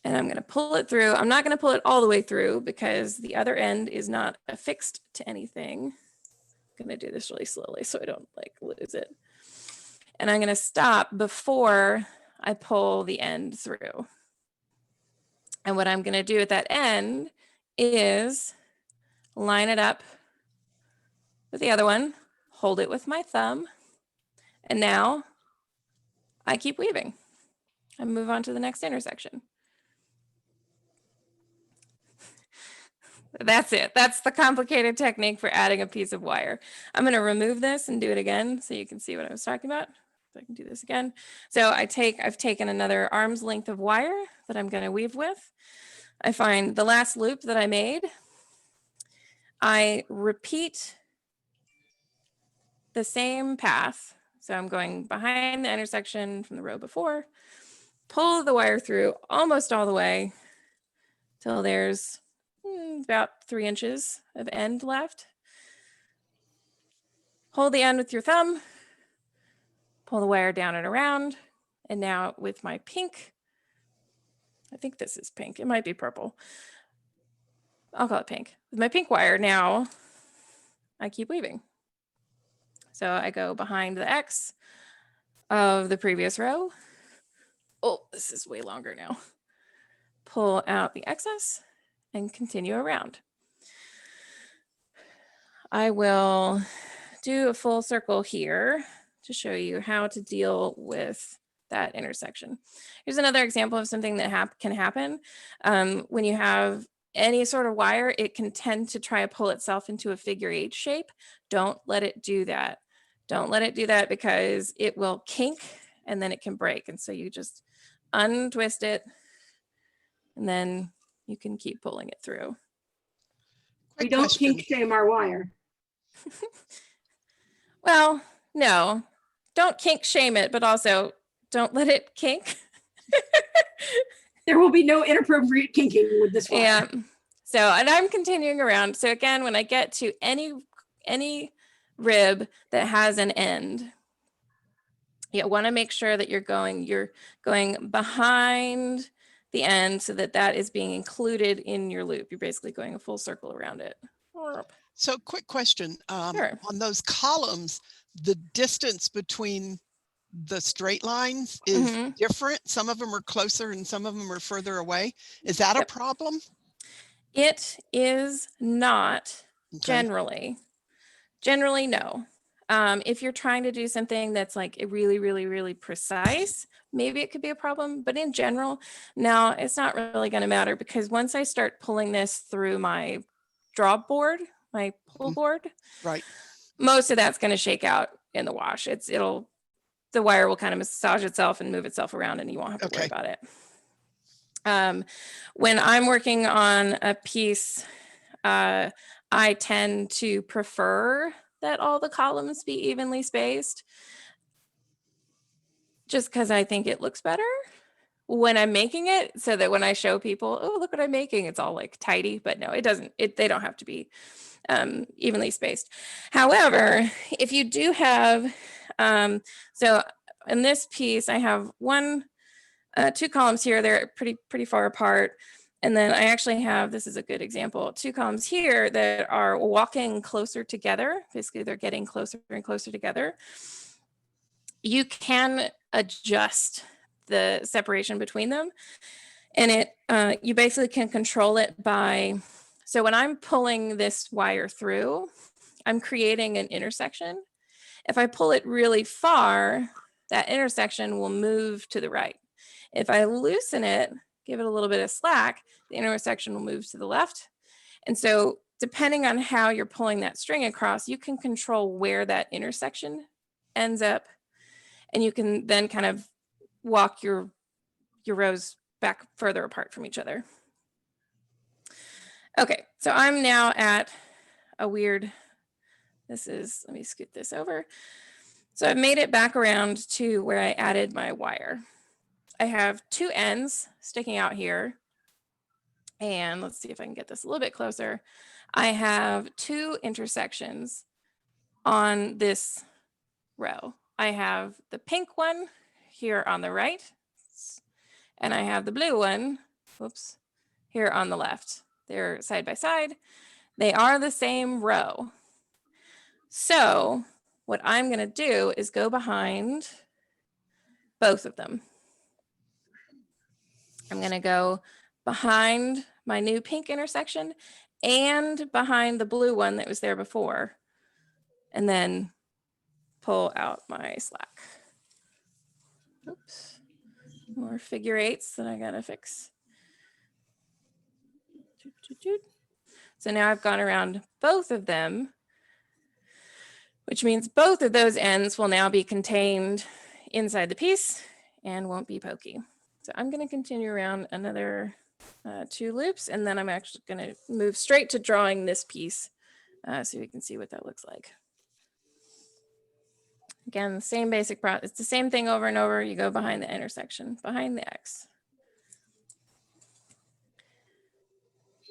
And I'm going to pull it through. I'm not going to pull it all the way through because the other end is not affixed to anything. I'm going to do this really slowly so I don't like lose it. And I'm going to stop before I pull the end through. And what I'm going to do at that end is line it up with the other one, hold it with my thumb, and now I keep weaving and move on to the next intersection. That's it. That's the complicated technique for adding a piece of wire. I'm going to remove this and do it again so you can see what I was talking about. So I can do this again. So I've taken another arm's length of wire that I'm going to weave with. I find the last loop that I made. I repeat the same path. So I'm going behind the intersection from the row before, pull the wire through almost all the way till there's about 3 inches of end left. Hold the end with your thumb, pull the wire down and around. And now with my pink, I think this is pink, it might be purple. I'll call it pink. With my pink wire now, I keep weaving. So I go behind the X of the previous row. Oh, this is way longer now. Pull out the excess and continue around. I will do a full circle here to show you how to deal with that intersection. Here's another example of something that can happen. When you have any sort of wire, it can tend to try to pull itself into a figure 8 shape. Don't let it do that. Don't let it do that because it will kink and then it can break. And so you just untwist it and then you can keep pulling it through. We don't kink shame our wire. Well, no, don't kink shame it, but also don't let it kink. There will be no inappropriate kinking with this wire. Yeah. So, and I'm continuing around. So again, when I get to any rib that has an end, you want to make sure that you're going behind the end so that that is being included in your loop. You're basically going a full circle around it. So quick question, Sure. on those columns, the distance between the straight lines is different. Some of them are closer and some of them are further away. Is that a problem? It is not generally. Generally, no. If you're trying to do something that's like really, really, really precise, maybe it could be a problem. But in general, no, it's not really going to matter, because once I start pulling this through my drop board, my pull board, right, most of that's going to shake out in the wash. The wire will kind of massage itself and move itself around, and you won't have to worry about it. When I'm working on a piece, I tend to prefer that all the columns be evenly spaced, just because I think it looks better when I'm making it, so that when I show people, oh, look what I'm making, it's all like tidy. But no, it doesn't. They don't have to be evenly spaced. However, if you do have, so in this piece, I have two columns here. They're pretty far apart. And then I actually have, this is a good example, two columns here that are walking closer together. Basically, they're getting closer and closer together. You can adjust the separation between them. And you basically can control it by, so when I'm pulling this wire through, I'm creating an intersection. If I pull it really far, that intersection will move to the right. If I loosen it, give it a little bit of slack, the intersection will move to the left. And so depending on how you're pulling that string across, you can control where that intersection ends up. And you can then kind of walk your rows back further apart from each other. Okay, so I'm now at a weird, let me scoot this over. So I've made it back around to where I added my wire. I have two ends sticking out here. And let's see if I can get this a little bit closer. I have two intersections on this row. I have the pink one here on the right, and I have the blue one, whoops, here on the left. They're side by side. They are the same row. So what I'm going to do is go behind both of them. I'm going to go behind my new pink intersection and behind the blue one that was there before, and then pull out my slack. Oops, more figure eights that I gotta fix. So now I've gone around both of them, which means both of those ends will now be contained inside the piece and won't be pokey. So I'm going to continue around another 2 loops, and then I'm actually going to move straight to drawing this piece so we can see what that looks like. Again, the same basic process. It's the same thing over and over. You go behind the intersection, behind the X.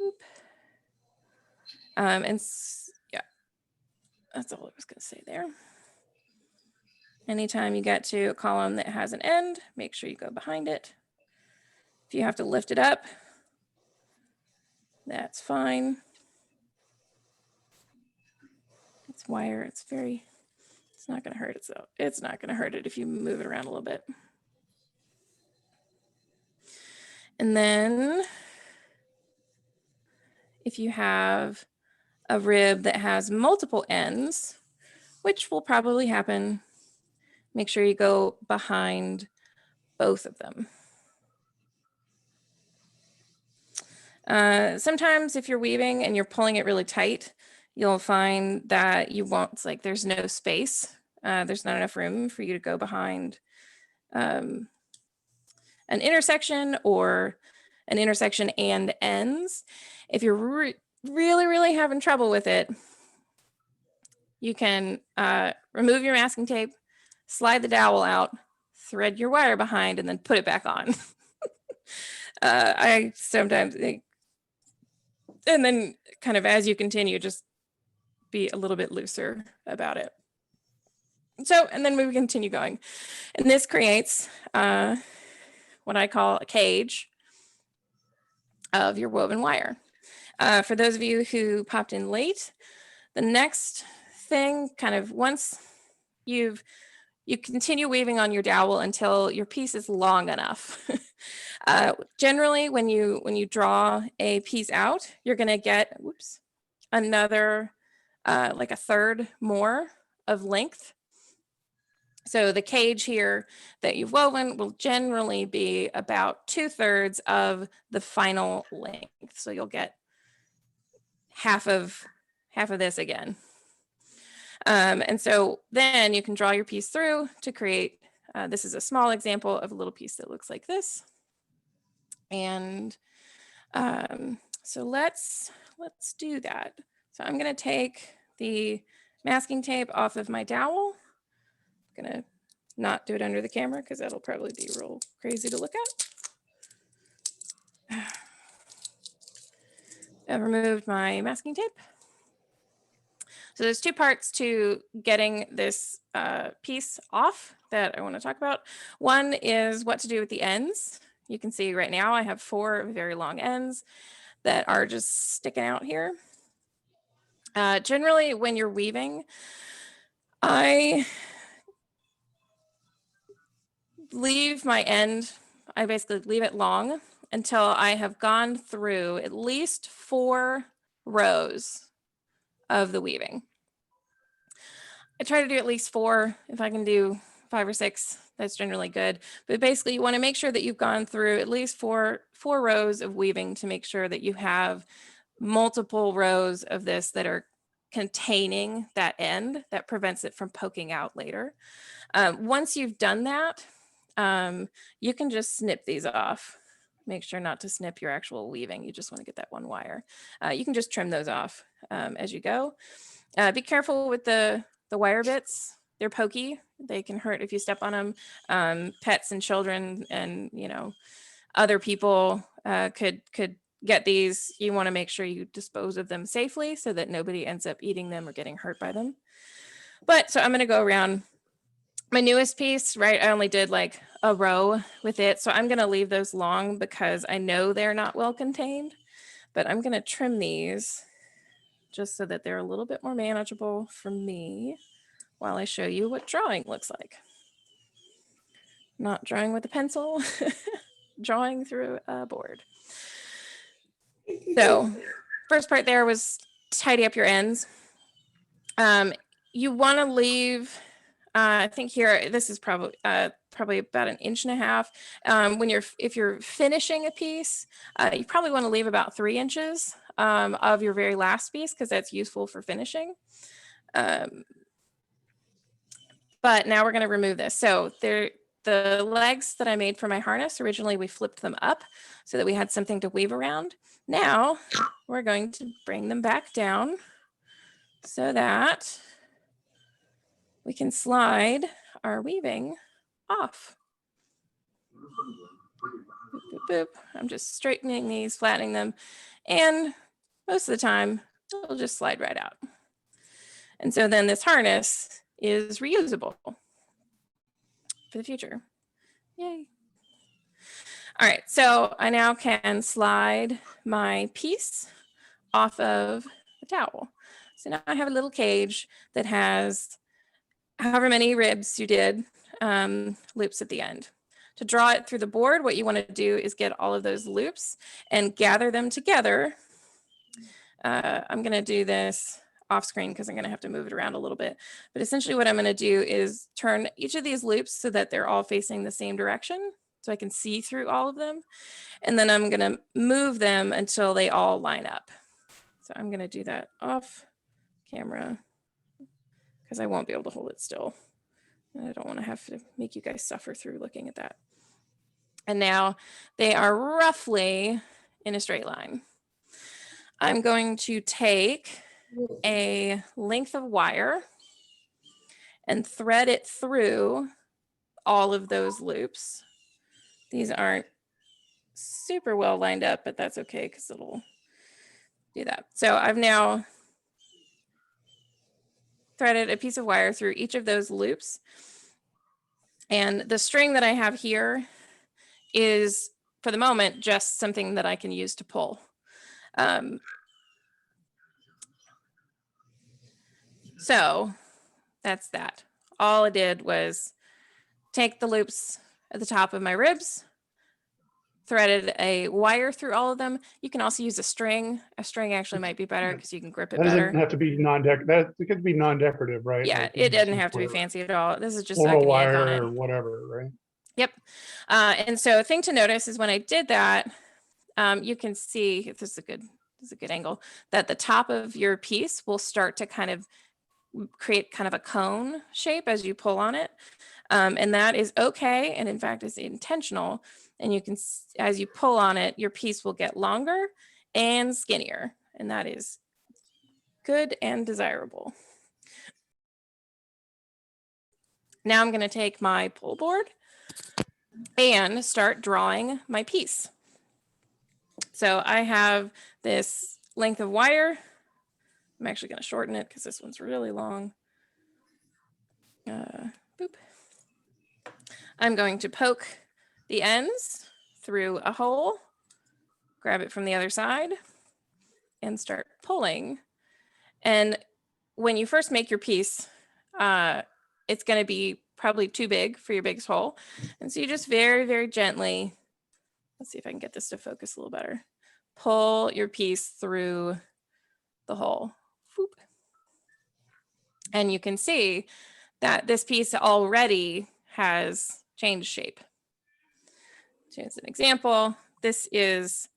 Oop. And yeah, that's all I was going to say there. Anytime you get to a column that has an end, make sure you go behind it. If you have to lift it up, that's fine. It's wire, it's not going to hurt it. So it's not going to hurt it if you move it around a little bit. And then if you have a rib that has multiple ends, which will probably happen, make sure you go behind both of them. Sometimes if you're weaving and you're pulling it really tight, you'll find that you won't, it's like there's no space. There's not enough room for you to go behind an intersection or an intersection and ends. If you're really having trouble with it, you can remove your masking tape, slide the dowel out, thread your wire behind, and then put it back on. I sometimes think, and then kind of as you continue, just be a little bit looser about it. So, and then we continue going. And this creates what I call a cage of your woven wire. For those of you who popped in late, the next thing, kind of once you continue weaving on your dowel until your piece is long enough. Generally, when you draw a piece out, you're going to get another like a third more of length. So the cage here that you've woven will generally be about 2/3 of the final length. So you'll get half of this again. And so then you can draw your piece through to create, this is a small example of a little piece that looks like this. And so let's do that. So I'm going to take the masking tape off of my dowel. I'm going to not do it under the camera because that'll probably be real crazy to look at. I've removed my masking tape. So there's two parts to getting this piece off that I want to talk about. One is what to do with the ends. You can see right now I have 4 very long ends that are just sticking out here. Generally, when you're weaving, I leave my end, I basically leave it long until I have gone through at least 4 rows of the weaving. I try to do at least 4. If I can do 5 or 6, that's generally good. But basically, you want to make sure that you've gone through at least four rows of weaving to make sure that you have multiple rows of this that are containing that end that prevents it from poking out later. Once you've done that, you can just snip these off. Make sure not to snip your actual weaving. You just want to get that one wire. You can just trim those off as you go. Be careful with the wire bits. They're pokey. They can hurt if you step on them. Pets and children and, you know, other people could get these. You want to make sure you dispose of them safely so that nobody ends up eating them or getting hurt by them. But so I'm going to go around my newest piece, right? I only did like a row with it. So I'm going to leave those long because I know they're not well contained, but I'm going to trim these just so that they're a little bit more manageable for me while I show you what drawing looks like. Not drawing with a pencil, drawing through a board. So first part there was tidy up your ends. You want to leave, I think here, this is probably about 1.5 inches. If you're finishing a piece, you probably want to leave about 3 inches of your very last piece because that's useful for finishing. But now we're going to remove this. So the legs that I made for my harness, originally we flipped them up so that we had something to weave around. Now we're going to bring them back down so that we can slide our weaving off. Boop, boop, boop. I'm just straightening these, flattening them, and most of the time it'll just slide right out. And so then this harness is reusable for the future. Yay. All right, so I now can slide my piece off of the towel. So now I have a little cage that has however many ribs you did, loops at the end. To draw it through the board, what you want to do is get all of those loops and gather them together. I'm going to do this off screen because I'm going to have to move it around a little bit. But essentially what I'm going to do is turn each of these loops so that they're all facing the same direction so I can see through all of them. And then I'm going to move them until they all line up. So I'm going to do that off camera because I won't be able to hold it still. I don't want to have to make you guys suffer through looking at that. And now they are roughly in a straight line. I'm going to take a length of wire and thread it through all of those loops. These aren't super well lined up, but that's okay because it'll do that. So I've now threaded a piece of wire through each of those loops. And the string that I have here is, for the moment, just something that I can use to pull. So that's that. All I did was take the loops at the top of my ribs, threaded a wire through all of them. You can also use a string. A string actually might be better because you can grip it That better. doesn't have to be it could be non-decorative, right? Yeah, Like, it doesn't have to be whatever. fancy at all. This is just so I Floral can yank on wire it. or whatever, right? Yep. And so a thing to notice is when I did that, you can see, if this is a good angle, that the top of your piece will start to kind of create kind of a cone shape as you pull on it. And that is okay. And in fact, it's intentional. And you can, as you pull on it, your piece will get longer and skinnier. And that is good and desirable. Now I'm going to take my pull board and start drawing my piece. So I have this length of wire. I'm actually going to shorten it because this one's really long. Boop. I'm going to poke the ends through a hole, grab it from the other side, and start pulling. And when you first make your piece, it's going to be probably too big for your biggest hole. And so you just very, very gently, let's see if I can get this to focus a little better, pull your piece through the hole. Whoop. And you can see that this piece already has changed shape. So as an example, this is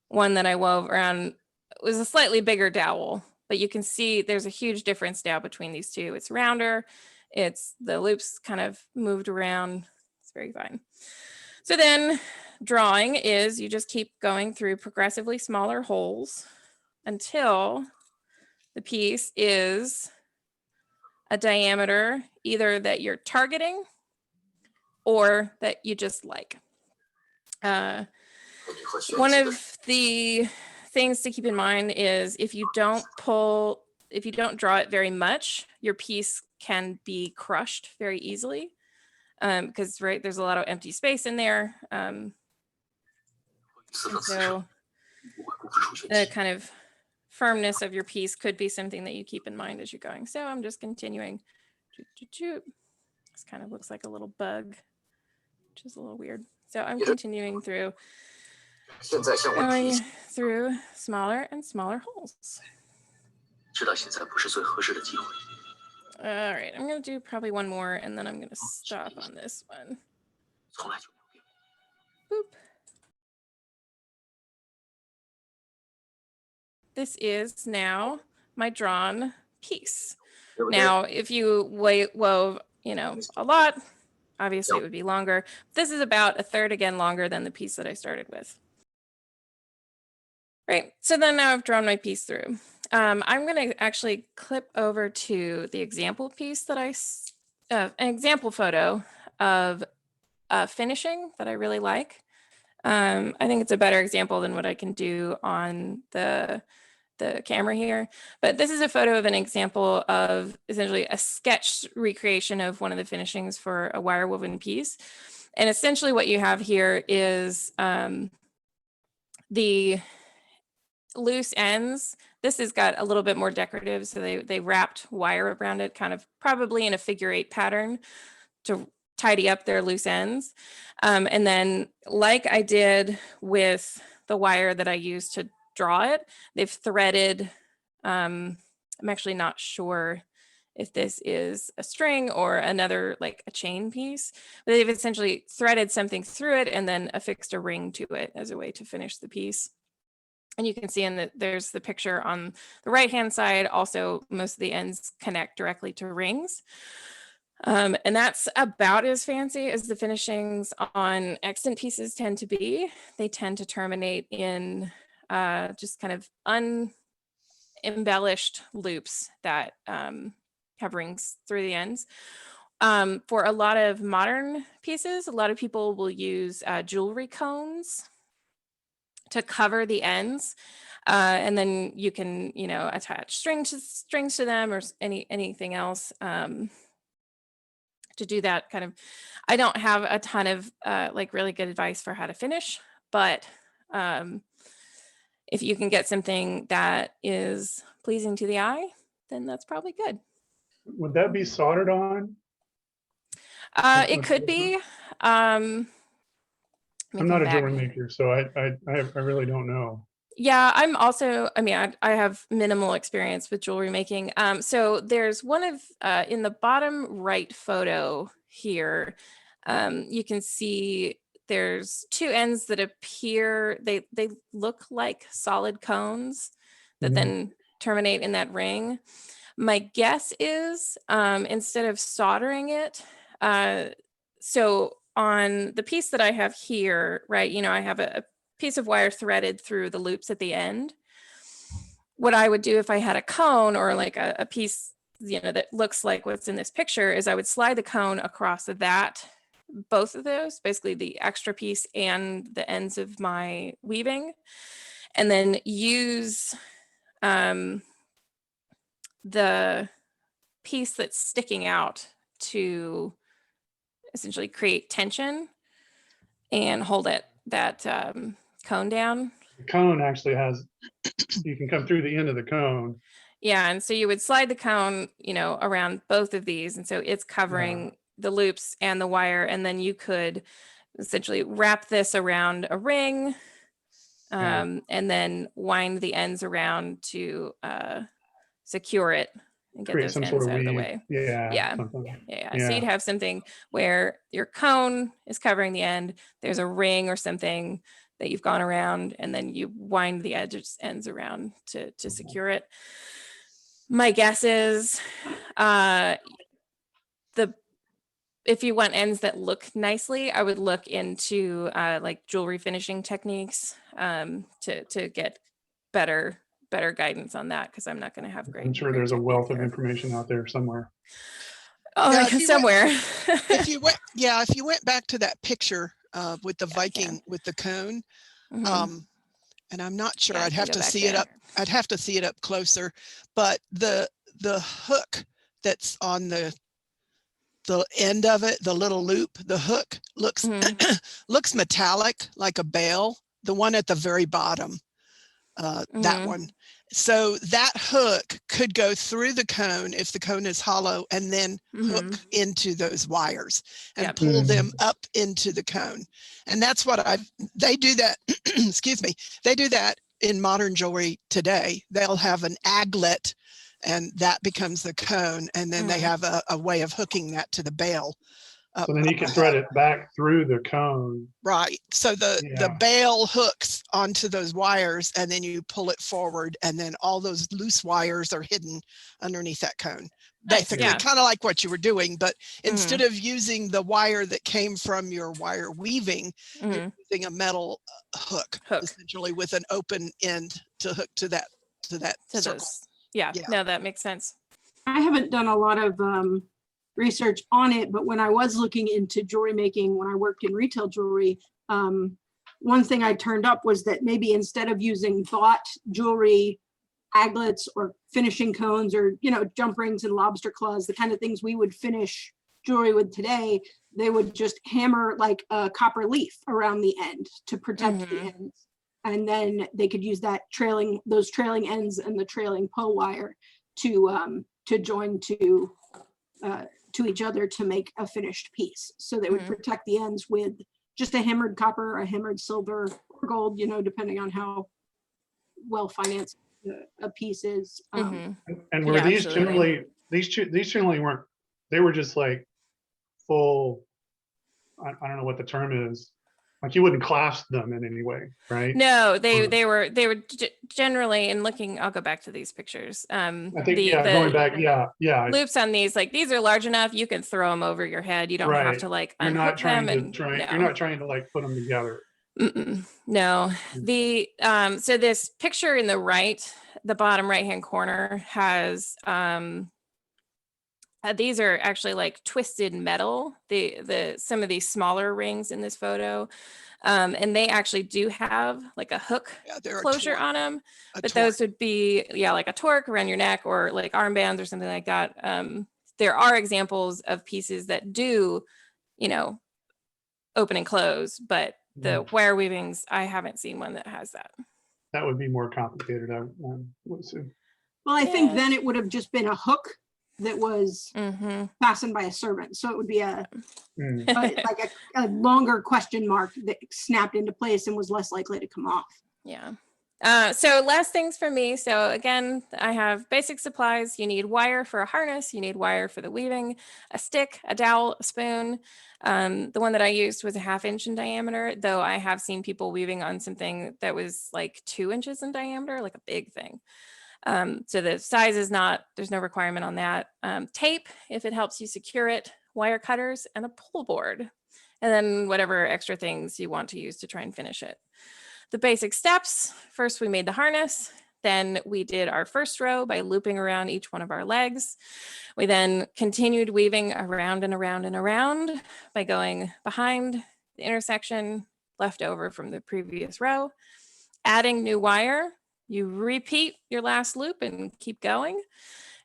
one that I wove around. It was a slightly bigger dowel, but you can see there's a huge difference now between these two. It's rounder, it's the loops kind of moved around. It's very fine. So then drawing is you just keep going through progressively smaller holes until the piece is a diameter either that you're targeting or that you just like. One of the things to keep in mind is if you don't draw it very much, your piece can be crushed very easily because right, there's a lot of empty space in there. So the kind of firmness of your piece could be something that you keep in mind as you're going. So I'm just continuing. This kind of looks like a little bug, which is a little weird. So I'm continuing through, going through smaller and smaller holes. All right, I'm going to do probably one more and then I'm going to stop on this one. Boop. This is now my drawn piece. Now, if you wove, a lot, obviously it would be longer. This is about a third again longer than the piece that I started with. Right, so then now I've drawn my piece through. I'm going to actually clip over to the example piece that an example photo of finishing that I really like. I think it's a better example than what I can do on the camera here, but this is a photo of an example of essentially a sketch recreation of one of the finishings for a wire woven piece. And essentially what you have here is the loose ends. This has got a little bit more decorative, so they wrapped wire around it, kind of probably in a figure-8 pattern to tidy up their loose ends. And then like I did with the wire that I used to draw it, they've threaded, I'm actually not sure if this is a string or another, like a chain piece, but they've essentially threaded something through it and then affixed a ring to it as a way to finish the piece. And you can see there's the picture on the right-hand side. Also, most of the ends connect directly to rings. And that's about as fancy as the finishings on extant pieces tend to be. They tend to terminate in just kind of unembellished loops that have rings through the ends. For a lot of modern pieces, a lot of people will use jewelry cones to cover the ends. And then you can, you know, attach strings to them, or anything else to do that kind of. I don't have a ton of like really good advice for how to finish, but if you can get something that is pleasing to the eye, then that's probably good. Would that be soldered on? It could be. I'm not a jewelry maker, so I really don't know. Yeah, I'm also, I mean, I have minimal experience with jewelry making. So there's one of, in the bottom right photo here, you can see there's two ends that appear, they look like solid cones that then terminate in that ring. My guess is instead of soldering it, so on the piece that I have here, right, you know, I have a piece of wire threaded through the loops at the end. What I would do if I had a cone or like a piece, you know, that looks like what's in this picture, is I would slide the cone across that, both of those, basically the extra piece and the ends of my weaving, and then use the piece that's sticking out to essentially create tension and hold that cone down. The cone actually has, you can come through the end of the cone. Yeah, and so you would slide the cone, you know, around both of these, and so it's covering the loops and the wire, and then you could essentially wrap this around a ring, and then wind the ends around to secure it and get Create those some ends sort of out of the weave. way. Yeah. So you'd have something where your cone is covering the end, there's a ring or something that you've gone around, and then you wind the ends around to secure it. My guess is if you want ends that look nicely, I would look into like jewelry finishing techniques to get better guidance on that, because I'm not going to have great. I'm sure there's a wealth of information out there somewhere. Oh, Yeah, like somewhere. If you went back to that picture with the Viking with the cone, and I'm not sure, I'd have to see it up. I'd have to see it up closer, but the hook that's on the end of it, the little loop, the hook looks looks metallic, like a bale. The one at the very bottom, that one. So that hook could go through the cone if the cone is hollow, and then hook into those wires and pull them up into the cone. And that's what they do that, excuse me, they do that in modern jewelry today. They'll have an aglet, and that becomes the cone, and then they have a way of hooking that to the bale. So then you can thread it back through the cone. Right. So the bale hooks onto those wires, and then you pull it forward, and then all those loose wires are hidden underneath that cone. Basically, kind of like what you were doing, but instead of using the wire that came from your wire weaving, you're using a metal hook, essentially, with an open end to hook to that circle. No, that makes sense. I haven't done a lot of research on it, but when I was looking into jewelry making, when I worked in retail jewelry, one thing I turned up was that maybe instead of using bought jewelry aglets or finishing cones, or, you know, jump rings and lobster claws, the kind of things we would finish jewelry with today, they would just hammer like a copper leaf around the end to protect the ends. And then they could use those trailing ends and the trailing pole wire to join to each other to make a finished piece. So they would protect the ends with just a hammered copper, a hammered silver, or gold, you know, depending on how well financed a piece is. And were these generally, these generally weren't, they were just like full, I don't know what the term is. Like you wouldn't clasp them in any way, right? No, they were generally, in looking, I'll go back to these pictures. I think going back, loops on these, like these are large enough you can throw them over your head. You don't have to like unhook them. You're not trying to like put them together. No, so this picture in the bottom right hand corner has These are actually like twisted metal, some of these smaller rings in this photo. And they actually do have like a hook Yeah, they're a closure torque, on them, a but torque. those would be, yeah, like a torque around your neck or like armbands or something like that. There are examples of pieces that do, you know, open and close, but the wire weavings, I haven't seen one that has that. That would be more complicated, I would assume. Well, I think Yeah. then it would have just been a hook that was fastened by a servant. So it would be like a longer question mark that snapped into place and was less likely to come off. Yeah. So last things for me. So again, I have basic supplies. You need wire for a harness. You need wire for the weaving, a stick, a dowel, a spoon. The one that I used was a 1/2 inch in diameter, though I have seen people weaving on something that was like 2 inches in diameter, like a big thing. So the size is not, there's no requirement on that. Tape, if it helps you secure it, wire cutters, and a pull board. And then whatever extra things you want to use to try and finish it. The basic steps, first we made the harness, then we did our first row by looping around each one of our legs. We then continued weaving around and around and around by going behind the intersection left over from the previous row, adding new wire. You repeat your last loop and keep going,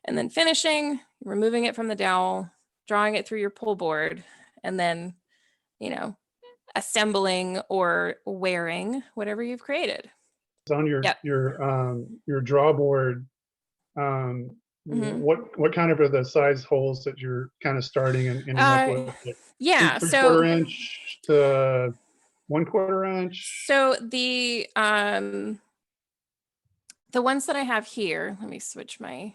and then finishing, removing it from the dowel, drawing it through your pull board, and then, you know, assembling or wearing whatever you've created. On your draw board, what kind of are the size holes that you're kind of starting and ending up with? Like Yeah, 3/4 inch to 1/4 inch. So the ones that I have here, let me switch my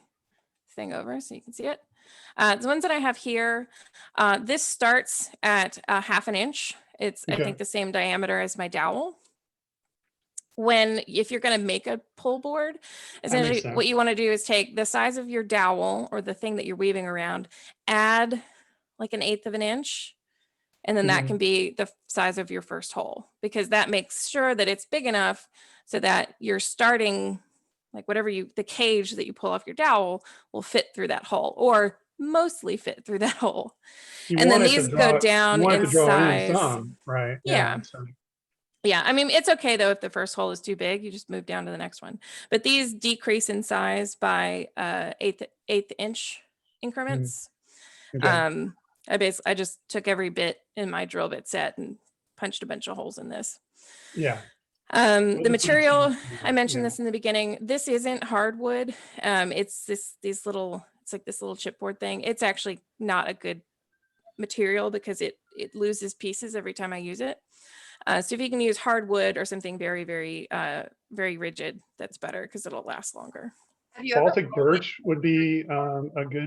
thing over so you can see it. The ones that I have here, this starts at 1/2 inch. It's, I think, the same diameter as my dowel. If you're going to make a pull board, essentially what you want to do is take the size of your dowel or the thing that you're weaving around, add like 1/8 inch, and then that can be the size of your first hole, because that makes sure that it's big enough so that you're starting, like whatever the cage that you pull off your dowel will fit through that hole, or mostly fit through that hole. And then these go down in size. Right. Yeah. Yeah, I mean, it's okay though if the first hole is too big, you just move down to the next one. But these decrease in size by eighth inch increments. I just took every bit in my drill bit set and punched a bunch of holes in this. Yeah. The material, I mentioned this in the beginning. This isn't hardwood. It's it's like this little chipboard thing. It's actually not a good material because it loses pieces every time I use it. So if you can use hardwood or something very, very, very rigid, that's better because it'll last longer. Baltic birch would be a good